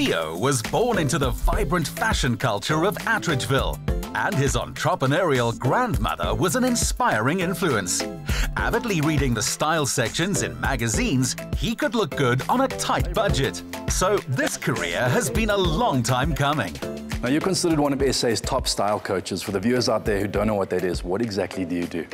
Theo was born into the vibrant fashion culture of Attridgeville, and his entrepreneurial grandmother was an inspiring influence. Avidly reading the style sections in magazines, he could look good on a tight budget. So this career has been a long time coming. Now, you're considered one of SA's top style coaches. For the viewers out there who don't know what that is, what exactly do you do?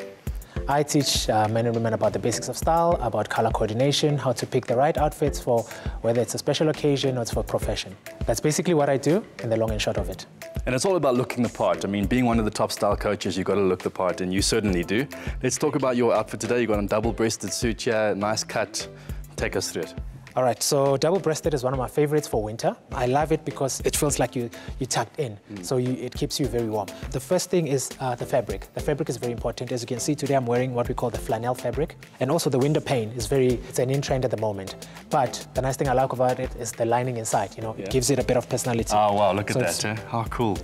I teach men and women about the basics of style, about color coordination, how to pick the right outfits for whether it's a special occasion or it's for a profession. That's basically what I do in the long and short of it. And it's all about looking the part. I mean, being one of the top style coaches, you've got to look the part, and you certainly do. Let's talk about your outfit today. You've got a double-breasted suit here, nice cut. Take us through it. All right, so double-breasted is one of my favorites for winter. I love it because it feels like you're tucked in, so it keeps you very warm. The first thing is the fabric. The fabric is very important. As you can see today, I'm wearing what we call the flannel fabric. And also the window pane is it's an in-trend at the moment. But the nice thing I like about it is the lining inside, It gives it a bit of personality. Oh, wow, look at that, eh? How cool.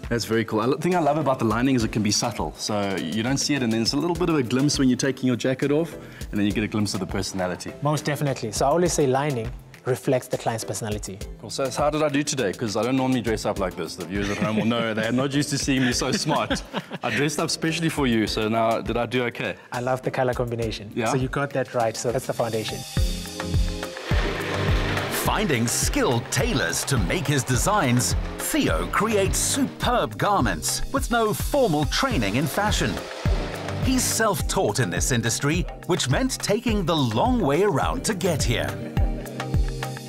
That's very cool. The thing I love about the lining is it can be subtle. So you don't see it, and then it's a little bit of a glimpse when you're taking your jacket off, and then you get a glimpse of the personality. Most definitely. So I always say lining reflects the client's personality. Cool. So how did I do today? Because I don't normally dress up like this. The viewers at home will know they're not used to seeing me so smart. I dressed up specially for you, so now did I do okay? I love the color combination. Yeah? So you got that right, so that's the foundation. Finding skilled tailors to make his designs, Theo creates superb garments with no formal training in fashion. He's self-taught in this industry, which meant taking the long way around to get here.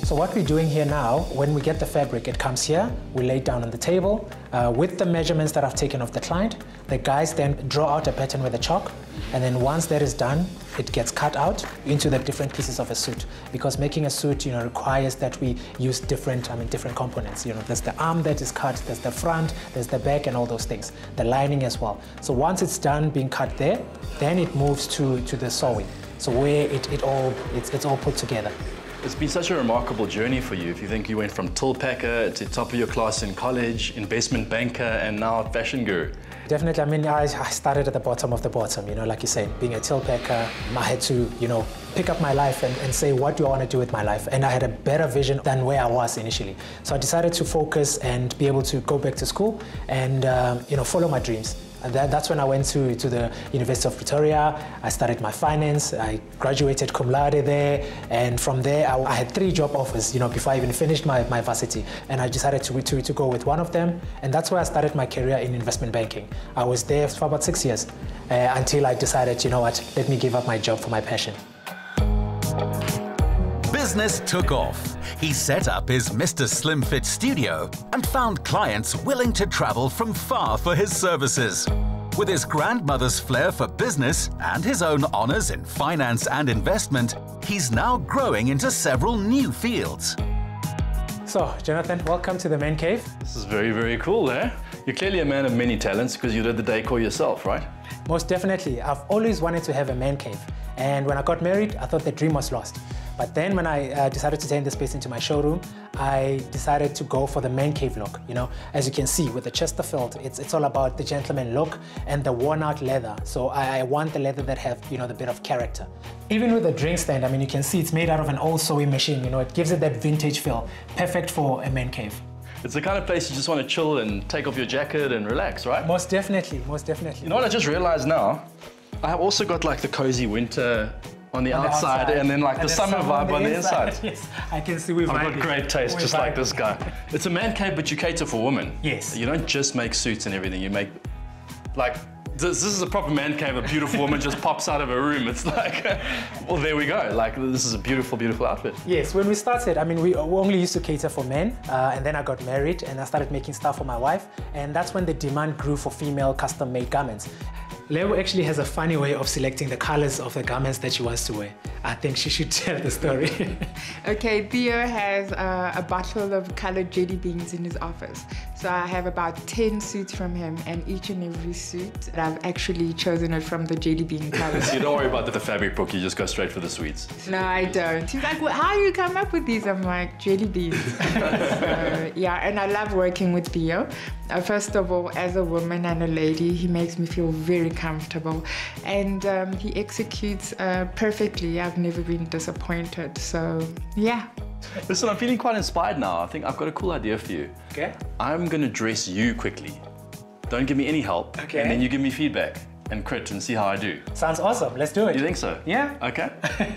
So what we're doing here now, when we get the fabric, it comes here, we lay it down on the table with the measurements that I've taken of the client. The guys then draw out a pattern with a chalk, and then once that is done, it gets cut out into the different pieces of a suit. Because making a suit, requires that we use different components. There's the arm that is cut, there's the front, there's the back, and all those things. The lining as well. So once it's done being cut there, then it moves to the sewing. So where it's all put together. It's been such a remarkable journey for you. If you think you went from till packer to top of your class in college, investment banker, and now fashion guru. Definitely. I started at the bottom of the bottom, like you said, being a till packer. I had to, pick up my life and say, what do I want to do with my life? And I had a better vision than where I was initially. So I decided to focus and be able to go back to school and, follow my dreams. And that's when I went to the University of Pretoria. I started my finance. I graduated cum laude there. And from there, I had 3 job offers, before I even finished my varsity. And I decided to go with one of them. And that's where I started my career in investment banking. I was there for about 6 years until I decided, let me give up my job for my passion. Business took off. He set up his Mr. Slimfit studio and found clients willing to travel from far for his services. With his grandmother's flair for business and his own honors in finance and investment, he's now growing into several new fields. So, Jonathan, welcome to the Man Cave. This is very, very cool, eh? You're clearly a man of many talents because you did the decor yourself, right? Most definitely. I've always wanted to have a man cave. And when I got married, I thought the dream was lost. But then when I decided to turn the space into my showroom, I decided to go for the man cave look. As you can see with the Chesterfield, it's all about the gentleman look and the worn out leather. So I want the leather that have, the bit of character. Even with the drink stand, you can see it's made out of an old sewing machine. It gives it that vintage feel. Perfect for a man cave. It's the kind of place you just want to chill and take off your jacket and relax, right? Most definitely, most definitely. You know what I just realized now? I have also got like the cozy winter on the outside and then like the summer vibe on the inside. Yes, I can see we've got great taste, just like this guy. It's a man cave, but you cater for women. Yes. You don't just make suits and everything. You make, this is a proper man cave. A beautiful woman just pops out of a room. It's like, well, there we go. Like, this is a beautiful, beautiful outfit. Yes, when we started, we only used to cater for men, and then I got married and I started making stuff for my wife, and that's when the demand grew for female custom-made garments. Leo actually has a funny way of selecting the colors of the garments that she wants to wear. I think she should tell the story. Okay, Theo has a bottle of colored jelly beans in his office. So I have about 10 suits from him, and each and every suit, I've actually chosen it from the jelly bean color. So you don't worry about the fabric book, you just go straight for the sweets. No, I don't. He's like, well, how do you come up with these? I'm like, jelly beans. So, yeah, and I love working with Theo. First of all, as a woman and a lady, he makes me feel very comfortable, and he executes perfectly. I've never been disappointed, so yeah. Listen, I'm feeling quite inspired now. I think I've got a cool idea for you. Okay. I'm gonna dress you quickly. Don't give me any help. Okay. And then you give me feedback and crit and see how I do. Sounds awesome. Let's do it. You think so? Yeah. Okay.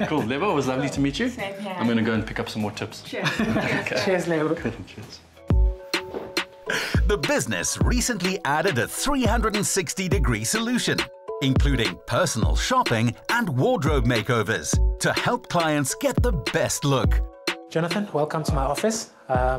Cool. Lebo, it was lovely to meet you. Same here. I'm gonna go and pick up some more tips. Cheers. Okay. Cheers, Leo. Cheers. The business recently added a 360-degree solution, including personal shopping and wardrobe makeovers to help clients get the best look. Jonathan, welcome to my office.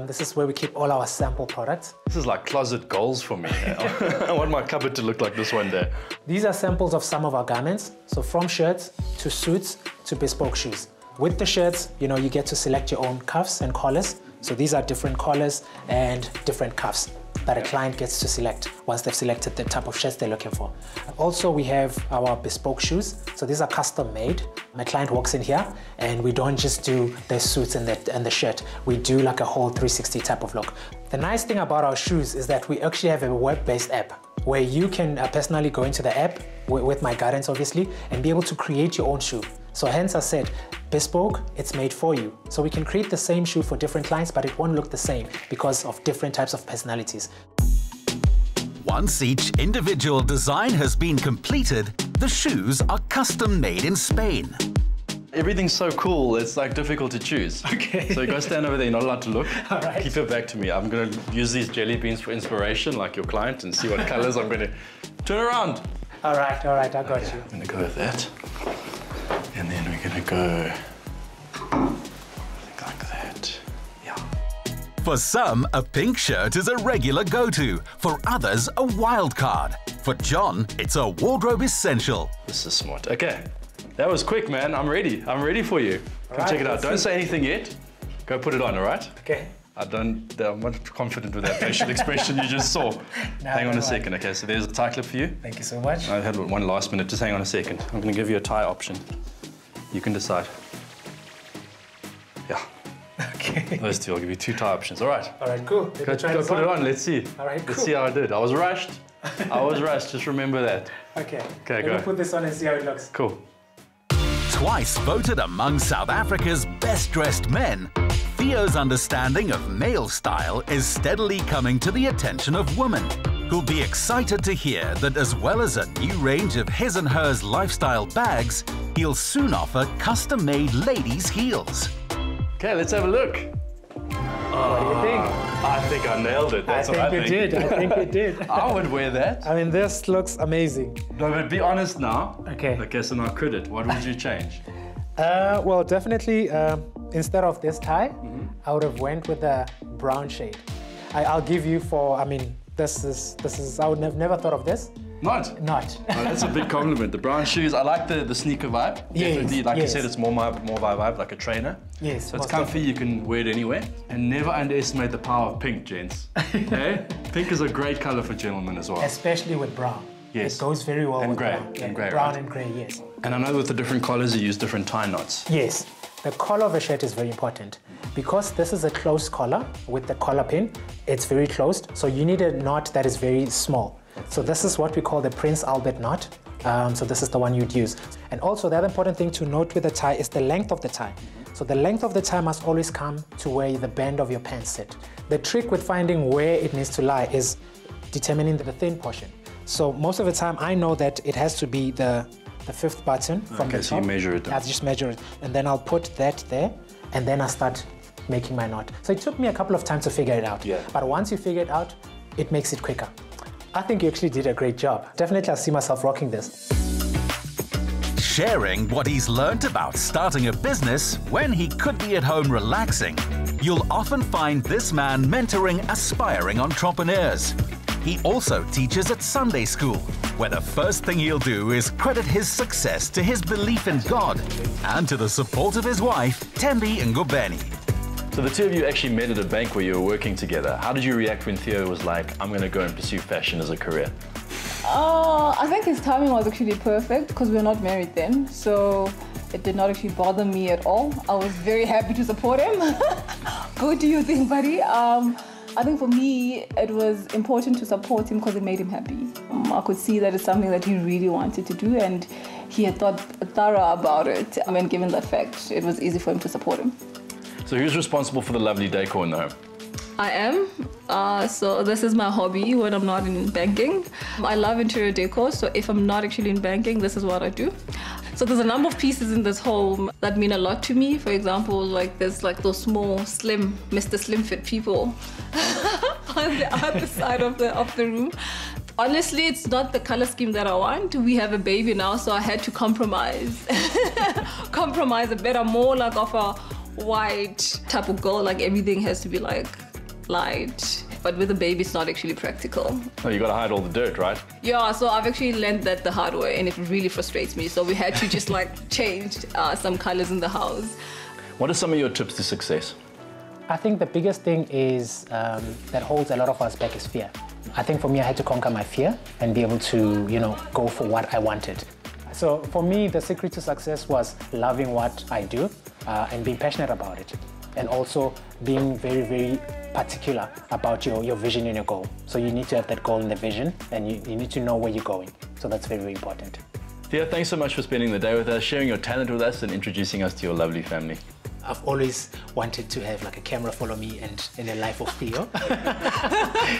This is where we keep all our sample products. This is like closet goals for me. I want my cupboard to look like this one day. These are samples of some of our garments. So from shirts to suits to bespoke shoes. With the shirts, you know, you get to select your own cuffs and collars. So these are different collars and different cuffs that a client gets to select once they've selected the type of shirts they're looking for. Also, we have our bespoke shoes. So these are custom made. My client walks in here and we don't just do the suits and the shirt. We do like a whole 360 type of look. The nice thing about our shoes is that we actually have a web-based app where you can personally go into the app with my guidance, obviously, and be able to create your own shoe. So hence I said, bespoke, it's made for you. So we can create the same shoe for different clients, but it won't look the same because of different types of personalities. Once each individual design has been completed, the shoes are custom made in Spain. Everything's so cool, it's like difficult to choose. Okay. So go stand over there, you're not allowed to look. All right. Keep it back to me. I'm gonna use these jelly beans for inspiration, like your client, and see what colors I'm gonna turn around. All right, I got you. I'm gonna go with that. And then we're gonna go like that. Yeah. For some, a pink shirt is a regular go-to. For others, a wild card. For John, it's a wardrobe essential. This is smart. Okay. That was quick, man. I'm ready. I'm ready for you. Come Right, check it out. let's Don't see. say anything yet. Go put it on, all right? Okay. I'm not confident with that facial expression you just saw. Hang on a second. Okay, so there's a tie clip for you. Thank you so much. I had one last minute. Just hang on a second. I'm going to give you a tie option. You can decide. Yeah. Okay. Those two. I'll give you two tie options. All right. All right, cool. Go put it on. Let's see. All right, Let's cool. see how I did. I was rushed. I was rushed. Just remember that. Okay. Okay, Let go. me put this on and see how it looks. Cool. Twice voted among South Africa's best-dressed men, Theo's understanding of male style is steadily coming to the attention of women, who'll be excited to hear that as well as a new range of his and hers lifestyle bags, he'll soon offer custom-made ladies' heels. Okay, let's have a look. What do you think? I think I nailed it. That's what I think. I think you did. I would wear that. I mean, this looks amazing. No, but be honest now. Okay. Okay, so now credit. What would you change? Well, definitely, instead of this tie, I would have went with the brown shade. I'll give you for, I mean, this is, I would have never thought of this. Not. Oh, that's a big compliment. The brown shoes, I like the sneaker vibe. Yes, Definitely, like you yes. said, it's more my vibe, like a trainer. Yes, So it's most comfy, you can wear it anywhere. And never underestimate the power of pink, gents. Okay? Pink is a great color for gentlemen as well. Especially with brown. Yes. It goes very well And with grey, brown. and grey, Brown right? and grey, yes. And I know with the different collars, you use different tie knots. Yes. The collar of a shirt is very important. Because this is a closed collar with the collar pin, it's very closed. So you need a knot that is very small. So this is what we call the Prince Albert knot. So this is the one you'd use. And also the other important thing to note with the tie is the length of the tie. So the length of the tie must always come to where the band of your pants sit. The trick with finding where it needs to lie is determining the thin portion. So most of the time I know that it has to be the fifth button from the top. so you measure it. I just measure it. And then I'll put that there and then I start making my knot. So it took me a couple of times to figure it out. Yeah. But once you figure it out, it makes it quicker. I think you actually did a great job. Definitely I see myself rocking this. Sharing what he's learnt about starting a business when he could be at home relaxing, you'll often find this man mentoring aspiring entrepreneurs. He also teaches at Sunday school, where the first thing he'll do is credit his success to his belief in God and to the support of his wife, Theo Ngobeni. So the two of you actually met at a bank where you were working together. How did you react when Theo was like, I'm going to go and pursue fashion as a career? I think his timing was actually perfect because we were not married then. So it did not actually bother me at all. I was very happy to support him. Go do your thing, buddy. I think for me, it was important to support him because it made him happy. I could see that it's something that he really wanted to do and he had thought thorough about it. And given that fact, it was easy for him to support him. So who's responsible for the lovely decor in the home? I am. So this is my hobby when I'm not in banking. I love interior decor, so if I'm not actually in banking, this is what I do. So there's a number of pieces in this home that mean a lot to me. For example, like there's like those small, slim, Mr. Slimfit people on the other side of the room. Honestly, it's not the color scheme that I want. We have a baby now, so I had to compromise. Compromise a bit. I'm more like of a white type of girl, like everything has to be like light. But with a baby, it's not actually practical. Oh, you gotta hide all the dirt, right? Yeah, so I've actually learned that the hard way, and it really frustrates me. So we had to just like change some colors in the house. What are some of your tips to success? I think the biggest thing is that holds a lot of us back is fear. I think for me, I had to conquer my fear and be able to, go for what I wanted. So for me, the secret to success was loving what I do and being passionate about it. And also being very, very particular about your vision and your goal. So you need to have that goal and the vision, and you need to know where you're going. So that's very, very important. Theo, thanks so much for spending the day with us, sharing your talent with us and introducing us to your lovely family. I've always wanted to have like a camera follow me and in the life of Theo.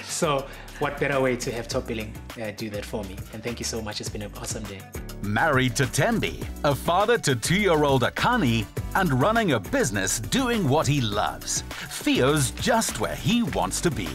So what better way to have Top Billing do that for me? And thank you so much. It's been an awesome day. Married to Tembi, a father to 2-year-old Akani, and running a business doing what he loves. Theo's just where he wants to be.